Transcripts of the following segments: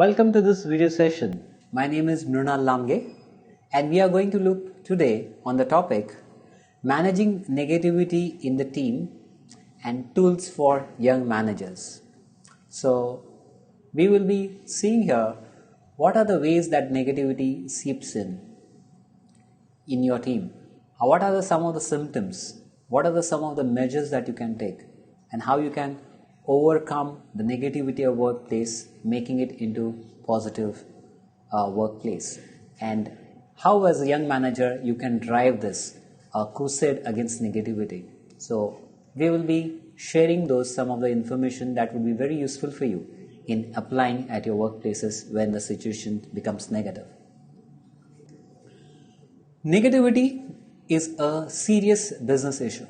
Welcome to this video session. My name is Mrunal Lamge and we are going to look today on the topic Managing Negativity in the Team and Tools for Young Managers. So we will be seeing here what are the ways that negativity seeps in your team. What are some of the symptoms? What are some of the measures that you can take and how you can overcome the negativity of workplace, making it into positive workplace, and how as a young manager you can drive this crusade against negativity. So we will be sharing some of the information that will be very useful for you in applying at your workplaces when the situation becomes negative. Negativity is a serious business issue,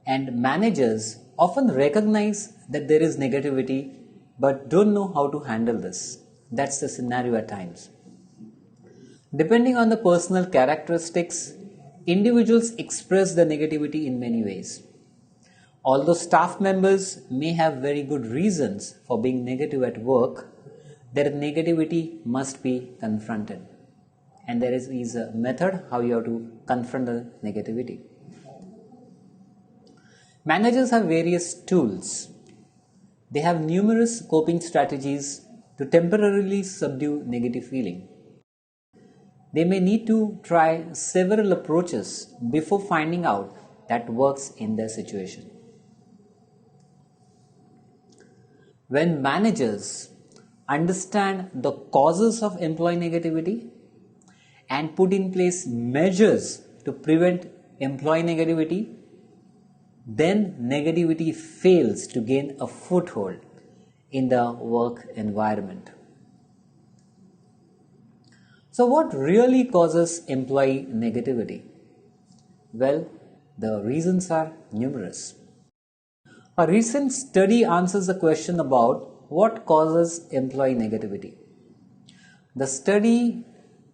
and managers often recognize that there is negativity but don't know how to handle this. That's the scenario at times. Depending on the personal characteristics, individuals express the negativity in many ways. Although staff members may have very good reasons for being negative at work, their negativity must be confronted. And there is a method how you have to confront the negativity. Managers have various tools. They have numerous coping strategies to temporarily subdue negative feeling. They may need to try several approaches before finding out that works in their situation. When managers understand the causes of employee negativity and put in place measures to prevent employee negativity, then negativity fails to gain a foothold in the work environment. So what really causes employee negativity? Well, the reasons are numerous. A recent study answers the question about what causes employee negativity. The study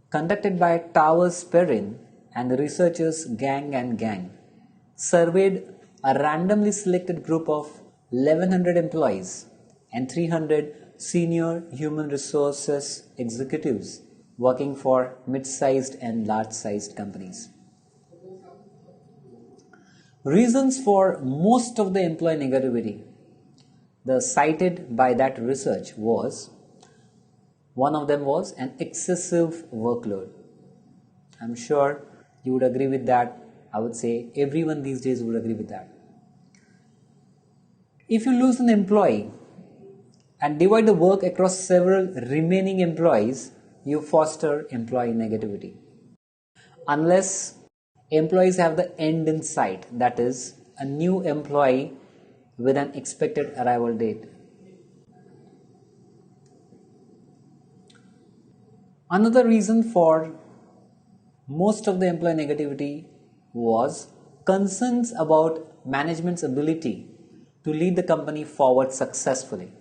conducted by Towers Perrin and the researchers Gang surveyed a randomly selected group of 1100 employees and 300 senior human resources executives working for mid-sized and large-sized companies. Reasons for most of the employee negativity cited by that research one of them was an excessive workload. I'm sure you would agree with that. I would say everyone these days would agree with that. If you lose an employee and divide the work across several remaining employees, you foster employee negativity. Unless employees have the end in sight, that is, a new employee with an expected arrival date. Another reason for most of the employee negativity was concerns about management's ability to lead the company forward successfully.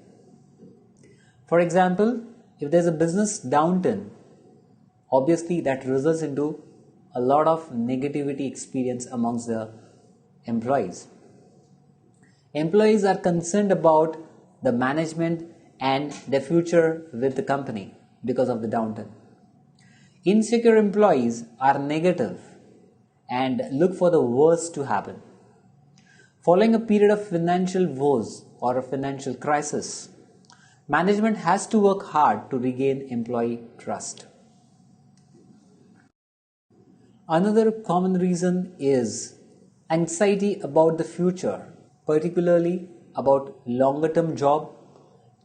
For example, if there's a business downturn, obviously that results into a lot of negativity experience amongst the employees. Employees are concerned about the management and their future with the company because of the downturn. Insecure employees are negative and look for the worst to happen. Following a period of financial woes or a financial crisis, management has to work hard to regain employee trust. Another common reason is anxiety about the future, particularly about longer-term job,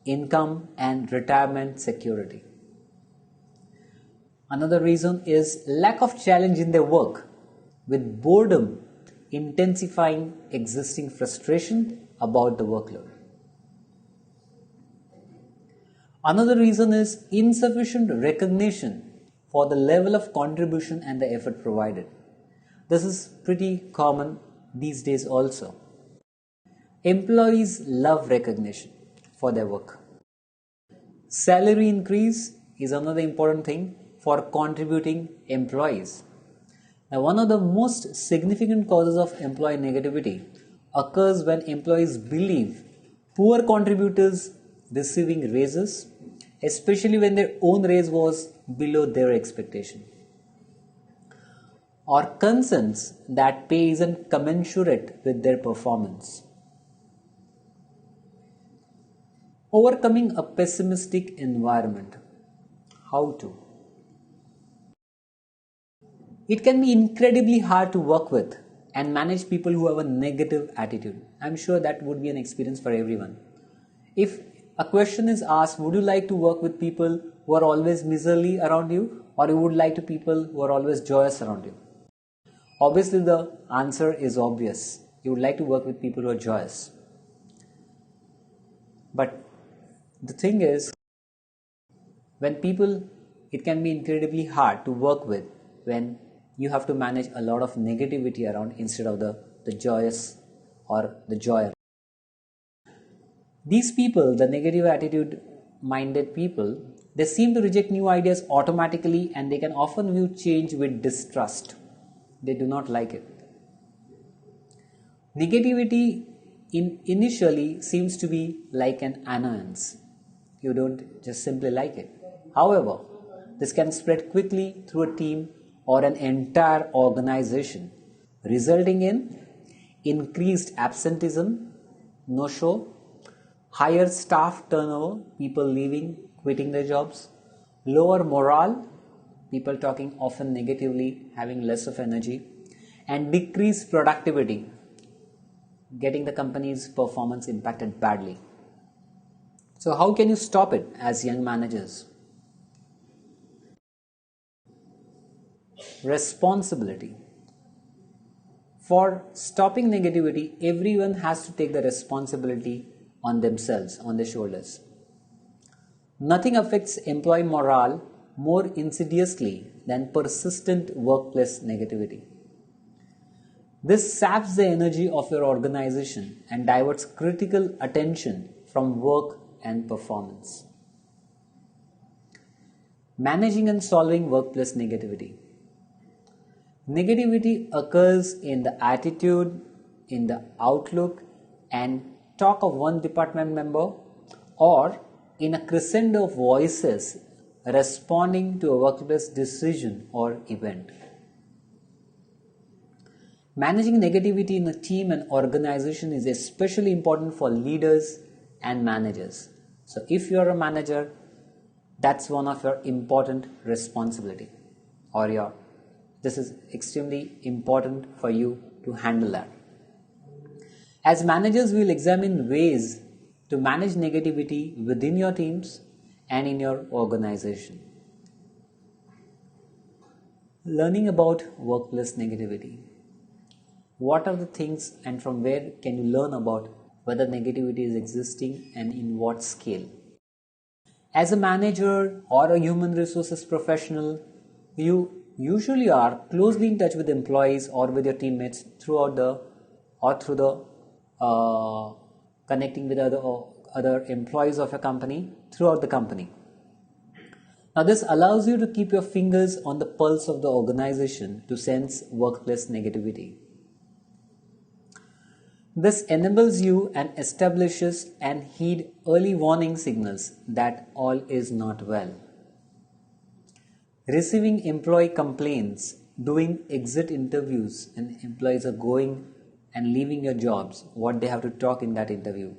income, and retirement security. Another reason is lack of challenge in their work, with boredom intensifying existing frustration about the workload. Another reason is insufficient recognition for the level of contribution and the effort provided. This is pretty common these days also. Employees love recognition for their work. Salary increase is another important thing for contributing employees. Now, one of the most significant causes of employee negativity occurs when employees believe poor contributors receiving raises, especially when their own raise was below their expectation, or concerns that pay isn't commensurate with their performance. Overcoming a pessimistic environment. How to? It can be incredibly hard to work with and manage people who have a negative attitude. I'm sure that would be an experience for everyone. If a question is asked, would you like to work with people who are always miserly around you, or you would like to people who are always joyous around you? Obviously, the answer is obvious. You would like to work with people who are joyous. But the thing is, when people, it can be incredibly hard to work with when you have to manage a lot of negativity around instead of the joyous or the joy. These people, the negative attitude minded people, they seem to reject new ideas automatically, and they can often view change with distrust. They do not like it. Negativity initially seems to be like an annoyance. You don't just simply like it. However, this can spread quickly through a team or an entire organization, resulting in increased absenteeism, no-show, higher staff turnover, people leaving, quitting their jobs, lower morale, people talking often negatively, having less of energy, and decreased productivity, getting the company's performance impacted badly. So how can you stop it as young managers? Responsibility. For stopping negativity, everyone has to take the responsibility on themselves, on their shoulders. Nothing affects employee morale more insidiously than persistent workplace negativity. This saps the energy of your organization and diverts critical attention from work and performance. Managing and solving workplace negativity. Negativity occurs in the attitude, in the outlook and talk of one department member, or in a crescendo of voices responding to a workplace decision or event. Managing negativity in a team and organization is especially important for leaders and managers. So if you are a manager, that's one of your important responsibility, or this is extremely important for you to handle that. As managers, we will examine ways to manage negativity within your teams and in your organization. Learning about workplace negativity. What are the things and from where can you learn about whether negativity is existing and in what scale? As a manager or a human resources professional, you usually are closely in touch with employees or with your teammates through the connecting with other employees of a company throughout the company. Now this allows you to keep your fingers on the pulse of the organization to sense workplace negativity. This enables you and establishes and heed early warning signals that all is not well. Receiving employee complaints, doing exit interviews, and employees are going and leaving your jobs, what they have to talk in that interview.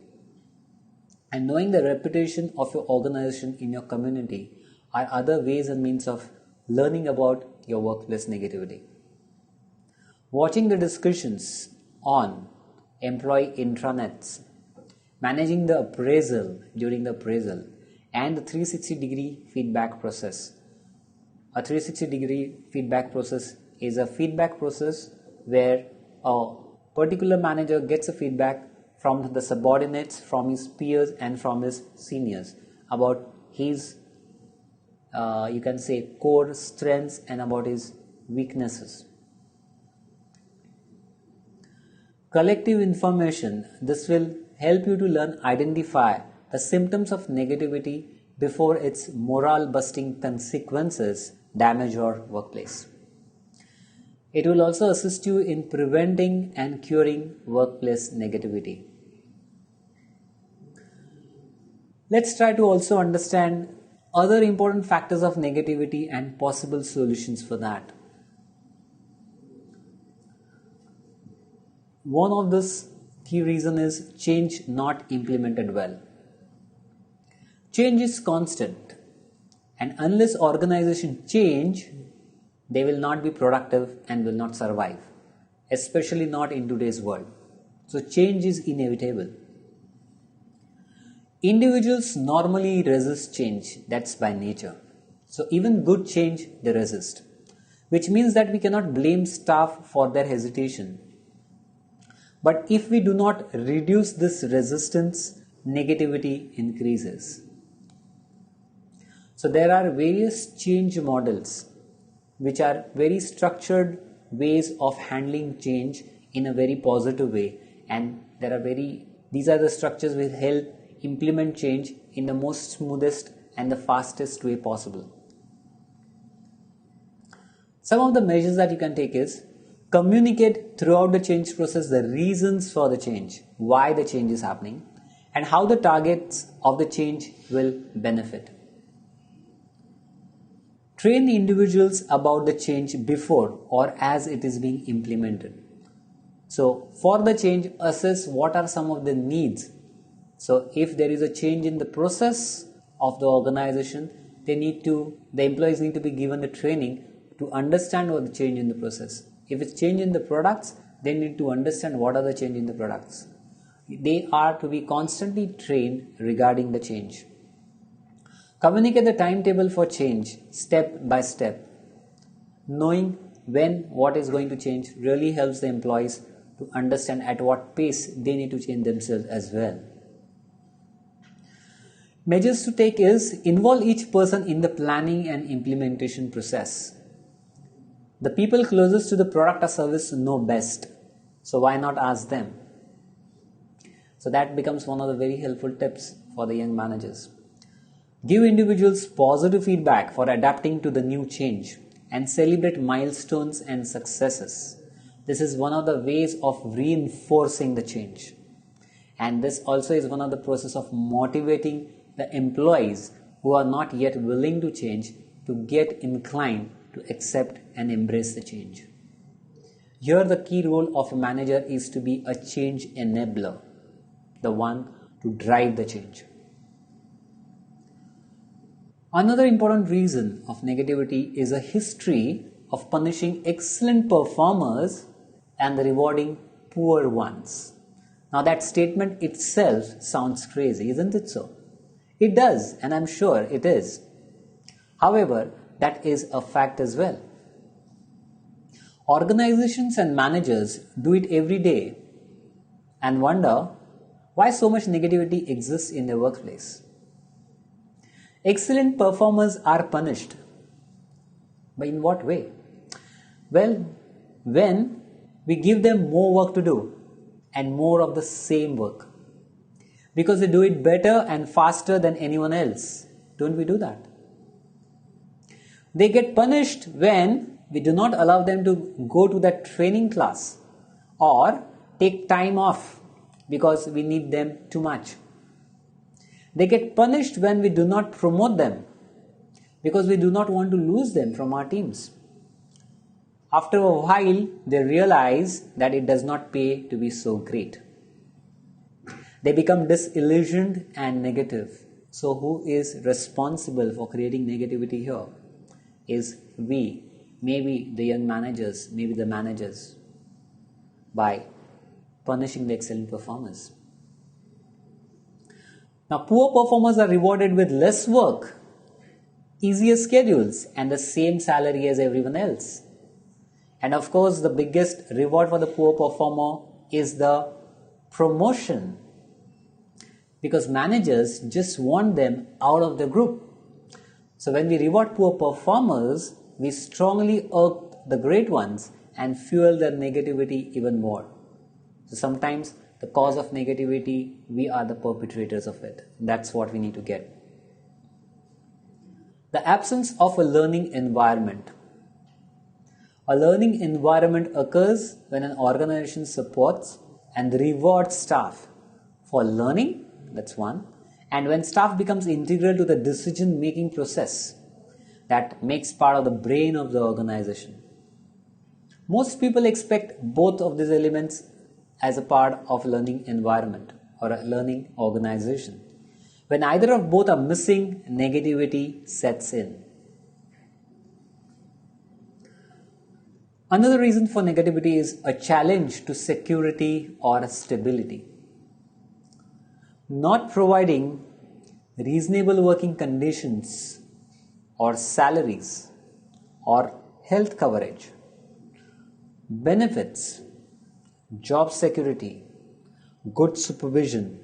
And knowing the reputation of your organization in your community are other ways and means of learning about your workplace negativity. Watching the discussions on employee intranets, managing the appraisal during the appraisal, and the 360-degree feedback process. A 360-degree feedback process is a feedback process where a particular manager gets a feedback from the subordinates, from his peers and from his seniors about his, you can say, core strengths and about his weaknesses. Collective information. This will help you to identify the symptoms of negativity before its morale-busting consequences damage your workplace. It will also assist you in preventing and curing workplace negativity. Let's try to also understand other important factors of negativity and possible solutions for that. One of this key reason is change not implemented well. Change is constant, and unless organizations change, they will not be productive and will not survive, especially not in today's world. So change is inevitable. Individuals normally resist change, that's by nature. So even good change they resist, which means that we cannot blame staff for their hesitation. But if we do not reduce this resistance, negativity increases. So there are various change models which are very structured ways of handling change in a very positive way, and these are the structures which help implement change in the most smoothest and the fastest way possible. Some of the measures that you can take is communicate throughout the change process the reasons for the change, why the change is happening, and how the targets of the change will benefit. Train the individuals about the change before or as it is being implemented. So for the change, assess what are some of the needs. So if there is a change in the process of the organization, the employees need to be given the training to understand what the change in the process. If it's change in the products, they need to understand what are the change in the products. They are to be constantly trained regarding the change. Communicate the timetable for change step by step. Knowing when what is going to change really helps the employees to understand at what pace they need to change themselves as well. Measures to take is involve each person in the planning and implementation process. The people closest to the product or service know best, so why not ask them? So that becomes one of the very helpful tips for the young managers. Give individuals positive feedback for adapting to the new change and celebrate milestones and successes. This is one of the ways of reinforcing the change. And this also is one of the process of motivating the employees who are not yet willing to change to get inclined to accept and embrace the change. Here the key role of a manager is to be a change enabler, the one to drive the change. Another important reason of negativity is a history of punishing excellent performers and rewarding poor ones. Now that statement itself sounds crazy, isn't it so? It does, and I'm sure it is. However, that is a fact as well. Organizations and managers do it every day and wonder why so much negativity exists in their workplace. Excellent performers are punished. But in what way? Well, when we give them more work to do and more of the same work, because they do it better and faster than anyone else. Don't we do that? They get punished when we do not allow them to go to that training class or take time off because we need them too much. They get punished when we do not promote them because we do not want to lose them from our teams. After a while, they realize that it does not pay to be so great. They become disillusioned and negative. So who is responsible for creating negativity here? Is we, maybe the young managers, maybe the managers, by punishing the excellent performers. Now poor performers are rewarded with less work, easier schedules, and the same salary as everyone else. And of course, the biggest reward for the poor performer is the promotion, because managers just want them out of the group. So when we reward poor performers, we strongly irk the great ones and fuel their negativity even more. So sometimes the cause of negativity, we are the perpetrators of it. That's what we need to get. The absence of a learning environment. A learning environment occurs when an organization supports and rewards staff for learning, that's one, And when staff becomes integral to the decision making process that makes part of the brain of the organization. Most people expect both of these elements as a part of a learning environment or a learning organization. When either of both are missing, negativity sets in. Another reason for negativity is a challenge to security or stability. Not providing reasonable working conditions or salaries or health coverage, benefits, job security, good supervision,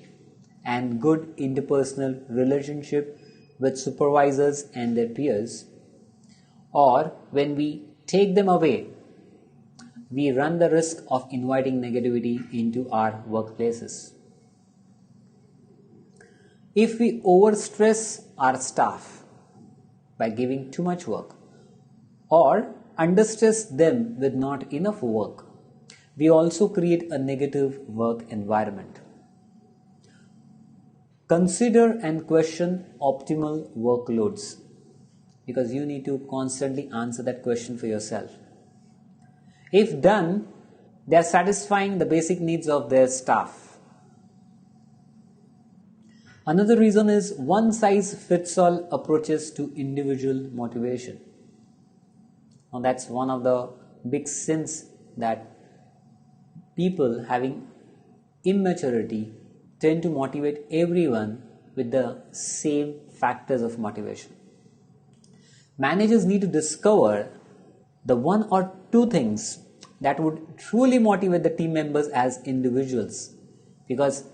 and good interpersonal relationship with supervisors and their peers, or when we take them away, we run the risk of inviting negativity into our workplaces. If we overstress our staff by giving too much work or understress them with not enough work, we also create a negative work environment. Consider and question optimal workloads, because you need to constantly answer that question for yourself. If done, they are satisfying the basic needs of their staff. Another reason is one-size-fits-all approaches to individual motivation. Now that's one of the big sins that people having immaturity tend to motivate everyone with the same factors of motivation. Managers need to discover the one or two things that would truly motivate the team members as individuals, because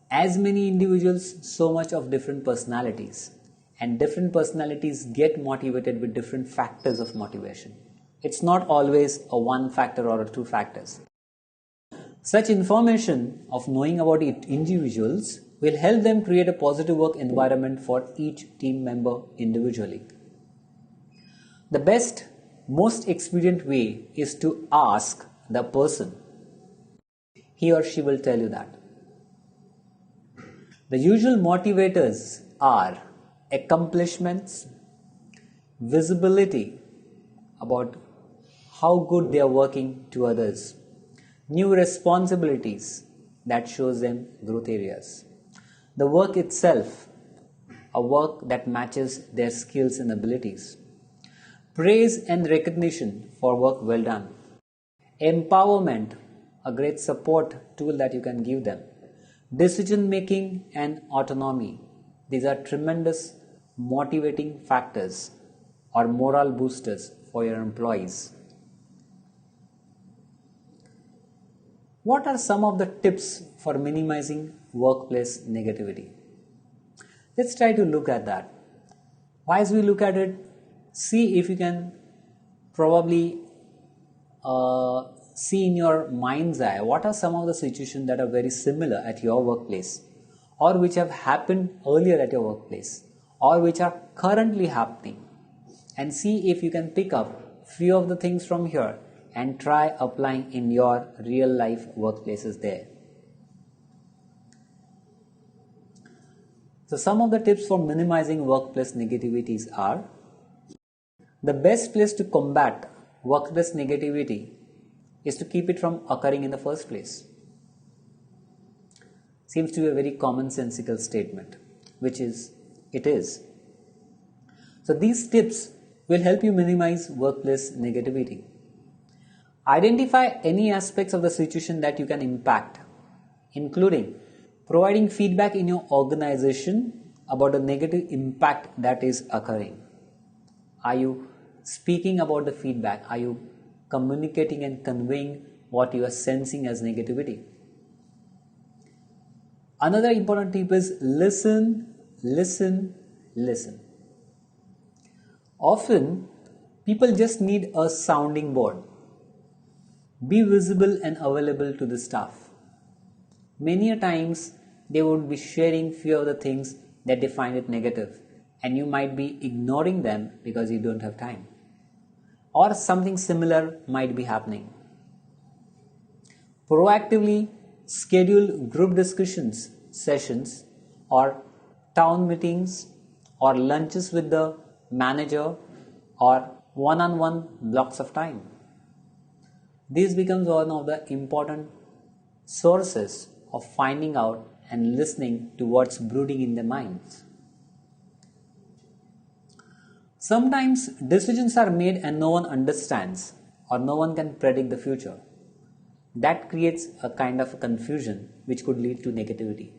as many individuals, so much of different personalities, and different personalities get motivated with different factors of motivation. It's not always a one factor or a two factors. Such information of knowing about individuals will help them create a positive work environment for each team member individually. The best, most expedient way is to ask the person. He or she will tell you that. The usual motivators are accomplishments, visibility about how good they are working to others, new responsibilities that shows them growth areas, the work itself, a work that matches their skills and abilities, praise and recognition for work well done, empowerment, a great support tool that you can give them, decision making and autonomy. These are tremendous motivating factors or morale boosters for your employees. What are some of the tips for minimizing workplace negativity? Let's try to look at that. As we look at it, see if you can probably see in your mind's eye what are some of the situations that are very similar at your workplace, or which have happened earlier at your workplace, or which are currently happening, and see if you can pick up few of the things from here and try applying in your real life workplaces there. So some of the tips for minimizing workplace negativities are: the best place to combat workplace negativity is to keep it from occurring in the first place. Seems to be a very commonsensical statement, which is, it is. So these tips will help you minimize workplace negativity. Identify any aspects of the situation that you can impact, including providing feedback in your organization about the negative impact that is occurring. Are you speaking about the feedback? Are you communicating and conveying what you are sensing as negativity? Another important tip is listen, listen, listen. Often, people just need a sounding board. Be visible and available to the staff. Many a times, they would be sharing few of the things that they find it negative, and you might be ignoring them because you don't have time. Or something similar might be happening. Proactively schedule group discussions sessions or town meetings or lunches with the manager or one-on-one blocks of time. This becomes one of the important sources of finding out and listening to what's brooding in their minds. Sometimes decisions are made and no one understands or no one can predict the future. That creates a kind of confusion which could lead to negativity.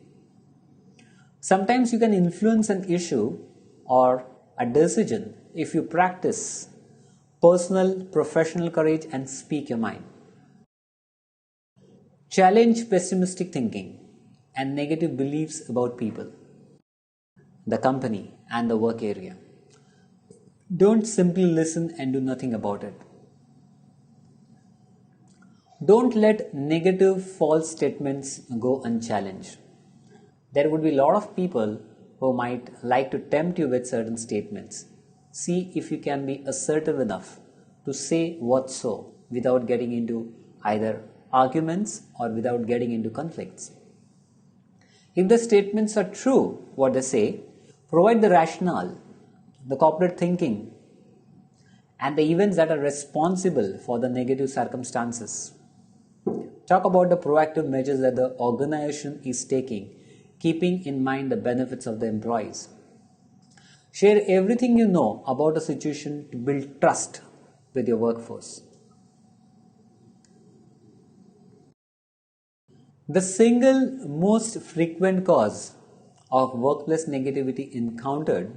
Sometimes you can influence an issue or a decision if you practice personal, professional courage and speak your mind. Challenge pessimistic thinking and negative beliefs about people, the company, and the work area. Don't simply listen and do nothing about it. Don't let negative false statements go unchallenged. There would be a lot of people who might like to tempt you with certain statements. See if you can be assertive enough to say what's so without getting into either arguments or without getting into conflicts. If the statements are true, what they say, provide the rationale, the corporate thinking, and the events that are responsible for the negative circumstances. Talk about the proactive measures that the organization is taking, keeping in mind the benefits of the employees. Share everything you know about a situation to build trust with your workforce. The single most frequent cause of workplace negativity encountered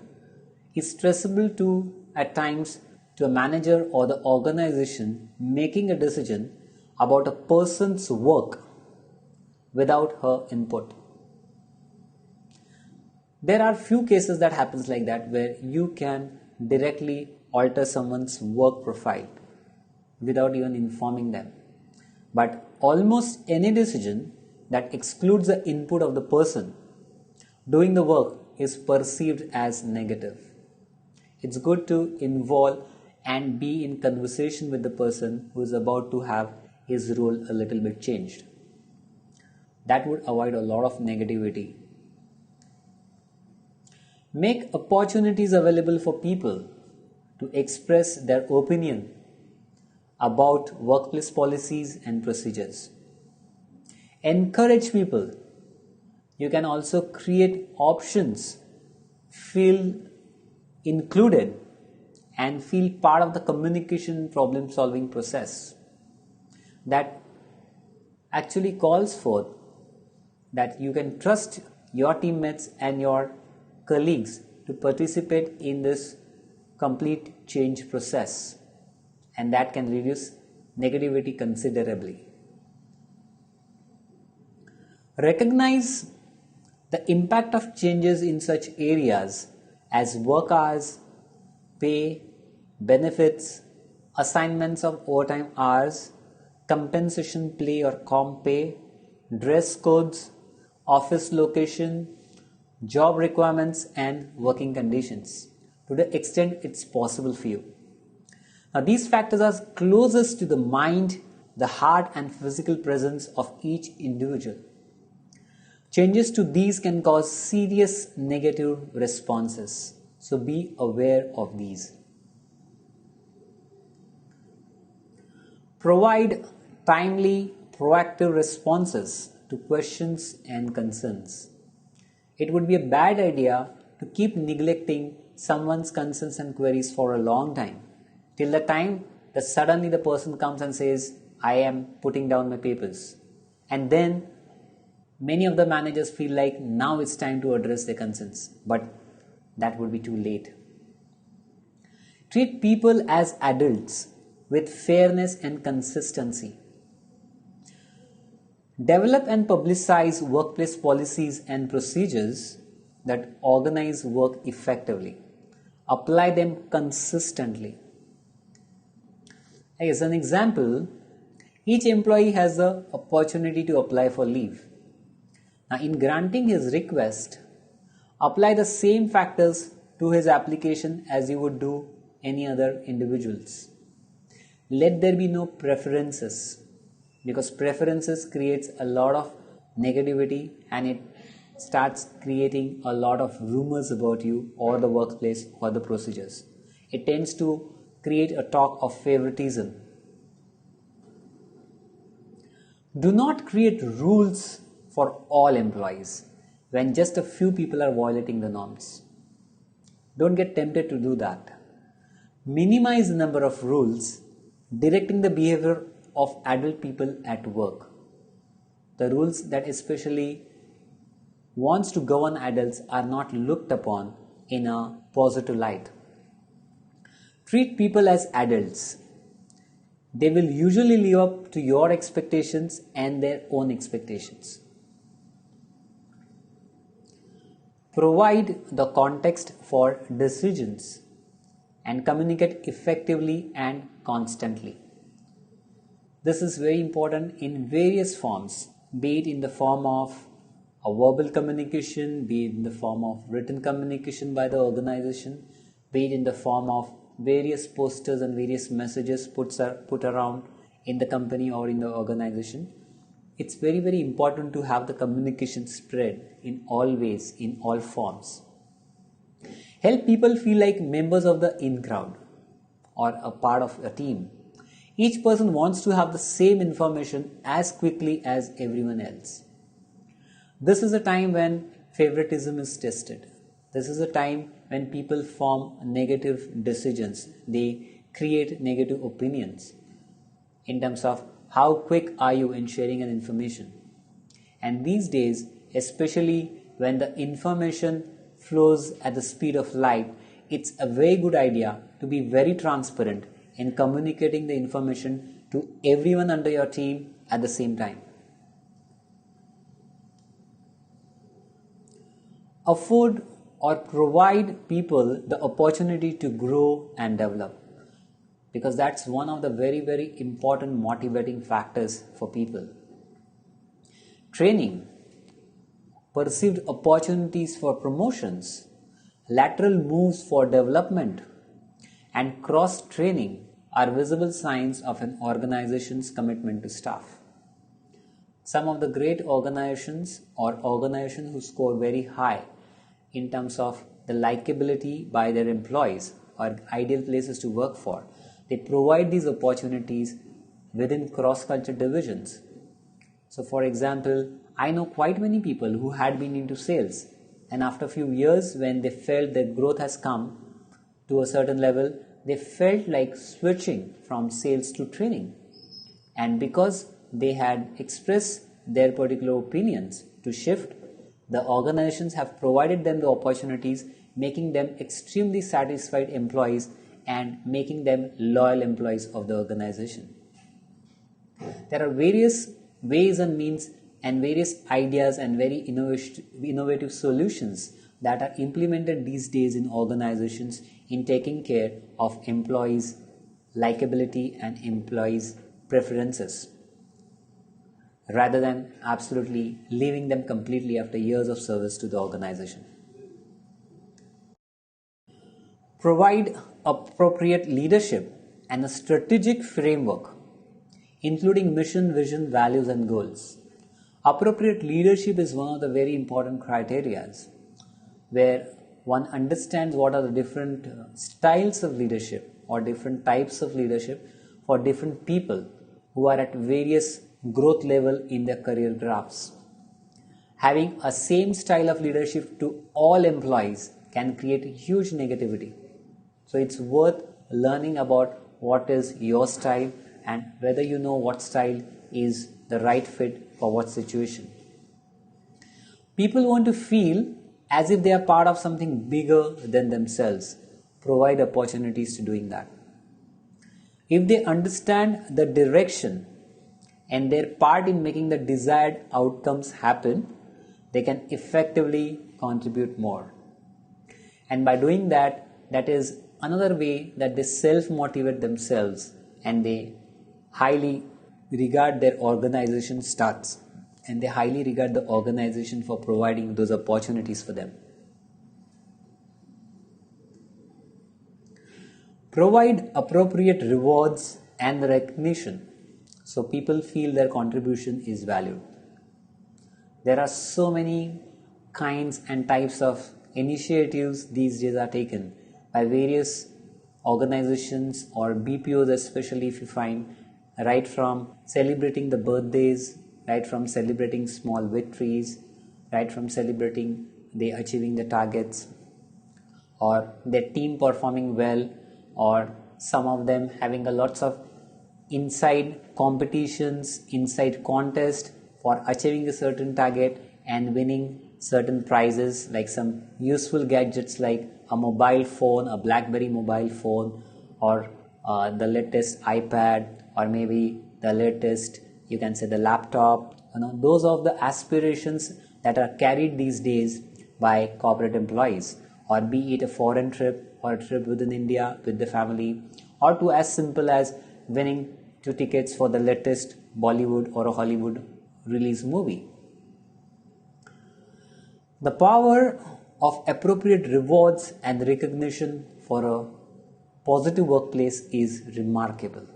is traceable to, at times, to a manager or the organization making a decision about a person's work without her input. There are few cases that happens like that where you can directly alter someone's work profile without even informing them. But almost any decision that excludes the input of the person doing the work is perceived as negative. It's good to involve and be in conversation with the person who is about to have his role a little bit changed. That would avoid a lot of negativity. Make opportunities available for people to express their opinion about workplace policies and procedures. Encourage people. You can also create options, feel included, and feel part of the communication problem solving process that actually calls for that you can trust your teammates and your colleagues to participate in this complete change process, and that can reduce negativity considerably. Recognize the impact of changes in such areas as work hours, pay, benefits, assignments of overtime hours, compensation play or comp pay, dress codes, office location, job requirements and working conditions to the extent it's possible for you. Now these factors are closest to the mind, the heart and physical presence of each individual. Changes to these can cause serious negative responses, so be aware of these. Provide timely, proactive responses to questions and concerns. It would be a bad idea to keep neglecting someone's concerns and queries for a long time, till the time that suddenly the person comes and says, I am putting down my papers. And then many of the managers feel like now it's time to address their concerns, but that would be too late. Treat people as adults with fairness and consistency. Develop and publicize workplace policies and procedures that organize work effectively. Apply them consistently. As an example, each employee has the opportunity to apply for leave. Now, in granting his request, apply the same factors to his application as you would do any other individuals. Let there be no preferences, because preferences creates a lot of negativity and it starts creating a lot of rumors about you or the workplace or the procedures. It tends to create a talk of favoritism. Do not create rules for all employees when just a few people are violating the norms. Don't get tempted to do that. Minimize the number of rules directing the behavior of adult people at work. The rules that especially wants to govern adults are not looked upon in a positive light. Treat people as adults. They will usually live up to your expectations and their own expectations. Provide the context for decisions and communicate effectively and constantly. This is very important in various forms, be it in the form of a verbal communication, be it in the form of written communication by the organization, be it in the form of various posters and various messages put around in the company or in the organization. It's very, very important to have the communication spread in all ways, in all forms. Help people feel like members of the in crowd or a part of a team. Each person wants to have the same information as quickly as everyone else. This is a time when favoritism is tested. This is a time when people form negative decisions. They create negative opinions in terms of how quick are you in sharing an information. And these days, especially when the information flows at the speed of light, it's a very good idea to be very transparent in communicating the information to everyone under your team at the same time. Afford or provide people the opportunity to grow and develop, because that's one of the very, very important motivating factors for people. Training, perceived opportunities for promotions, lateral moves for development, and cross-training are visible signs of an organization's commitment to staff. Some of the great organizations or organizations who score very high in terms of the likability by their employees or ideal places to work for, they provide these opportunities within cross-culture divisions. So for example, I know quite many people who had been into sales, and after a few years when they felt that growth has come to a certain level, they felt like switching from sales to training. And because they had expressed their particular opinions to shift, the organizations have provided them the opportunities, making them extremely satisfied employees and making them loyal employees of the organization. There are various ways and means and various ideas and very innovative solutions that are implemented these days in organizations in taking care of employees' likability and employees' preferences, rather than absolutely leaving them completely after years of service to the organization. Provide appropriate leadership and a strategic framework, including mission, vision, values, and goals. Appropriate leadership is one of the very important criteria where one understands what are the different styles of leadership or different types of leadership for different people who are at various growth level in their career graphs. Having a same style of leadership to all employees can create huge negativity. So it's worth learning about what is your style and whether you know what style is the right fit for what situation. People want to feel as if they are part of something bigger than themselves. Provide opportunities to doing that. If they understand the direction and their part in making the desired outcomes happen, they can effectively contribute more. And by doing that, that is another way that they self-motivate themselves and they highly regard their organization stats and they highly regard the organization for providing those opportunities for them. Provide appropriate rewards and recognition so people feel their contribution is valued. There are so many kinds and types of initiatives these days are taken by various organizations or BPOs, especially if you find, right from celebrating the birthdays, right from celebrating small victories, right from celebrating they achieving the targets, or their team performing well, or some of them having a lots of inside competitions, inside contest for achieving a certain target and winning certain prizes like some useful gadgets like a mobile phone, a BlackBerry mobile phone, or the latest iPad, or maybe the latest, you can say, the laptop. Those are the aspirations that are carried these days by corporate employees, or be it a foreign trip or a trip within India with the family, or to as simple as winning 2 tickets for the latest Bollywood or a Hollywood release movie. The power of appropriate rewards and recognition for a positive workplace is remarkable.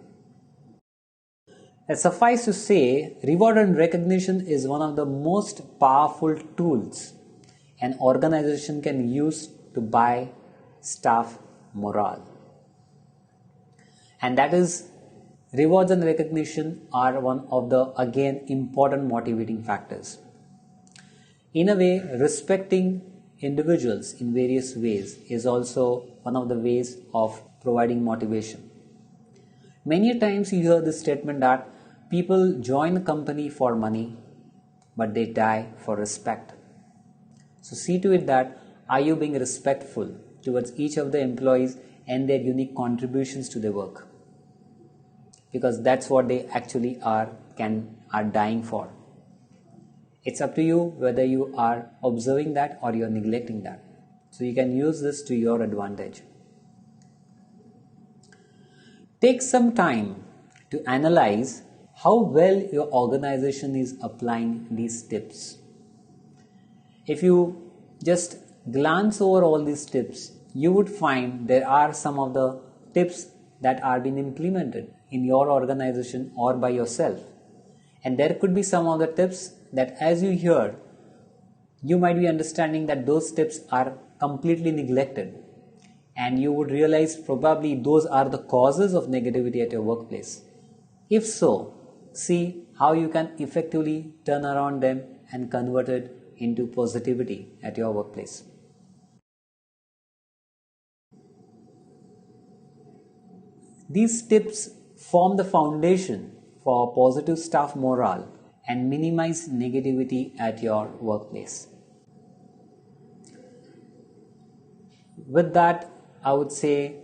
Suffice to say, reward and recognition is one of the most powerful tools an organization can use to buy staff morale. And that is, rewards and recognition are one of the, again, important motivating factors. In a way, respecting individuals in various ways is also one of the ways of providing motivation. Many times you hear this statement that people join a company for money, but they die for respect. So see to it that are you being respectful towards each of the employees and their unique contributions to their work? Because that's what they actually are dying for. It's up to you whether you are observing that or you are neglecting that. So you can use this to your advantage. Take some time to analyze how well your organization is applying these tips. If you just glance over all these tips, you would find there are some of the tips that are being implemented in your organization or by yourself. And there could be some of the tips that as you hear, you might be understanding that those tips are completely neglected. And you would realize probably those are the causes of negativity at your workplace. If so, see how you can effectively turn around them and convert it into positivity at your workplace. These tips form the foundation for positive staff morale and minimize negativity at your workplace. With that, I would say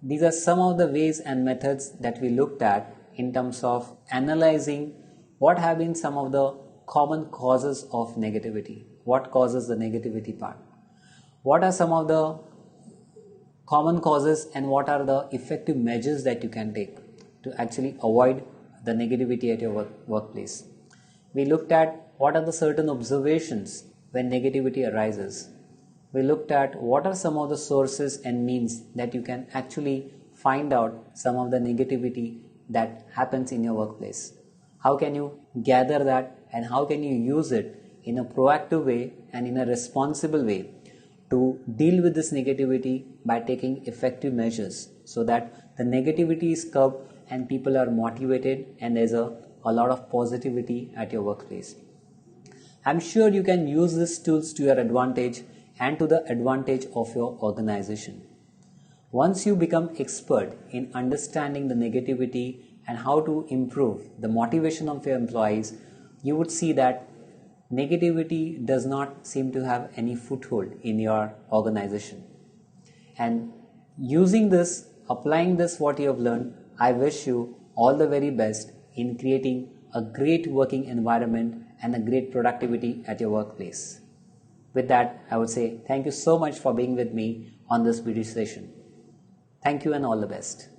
these are some of the ways and methods that we looked at in terms of analyzing what have been some of the common causes of negativity. What causes the negativity part? What are some of the common causes and what are the effective measures that you can take to actually avoid the negativity at your workplace? We looked at what are the certain observations when negativity arises. We looked at what are some of the sources and means that you can actually find out some of the negativity that happens in your workplace. How can you gather that and how can you use it in a proactive way and in a responsible way to deal with this negativity by taking effective measures so that the negativity is curbed and people are motivated and there's a lot of positivity at your workplace. I'm sure you can use these tools to your advantage and to the advantage of your organization. Once you become expert in understanding the negativity and how to improve the motivation of your employees, you would see that negativity does not seem to have any foothold in your organization. And using this, applying this what you have learned, I wish you all the very best in creating a great working environment and a great productivity at your workplace. With that, I would say thank you so much for being with me on this video session. Thank you and all the best.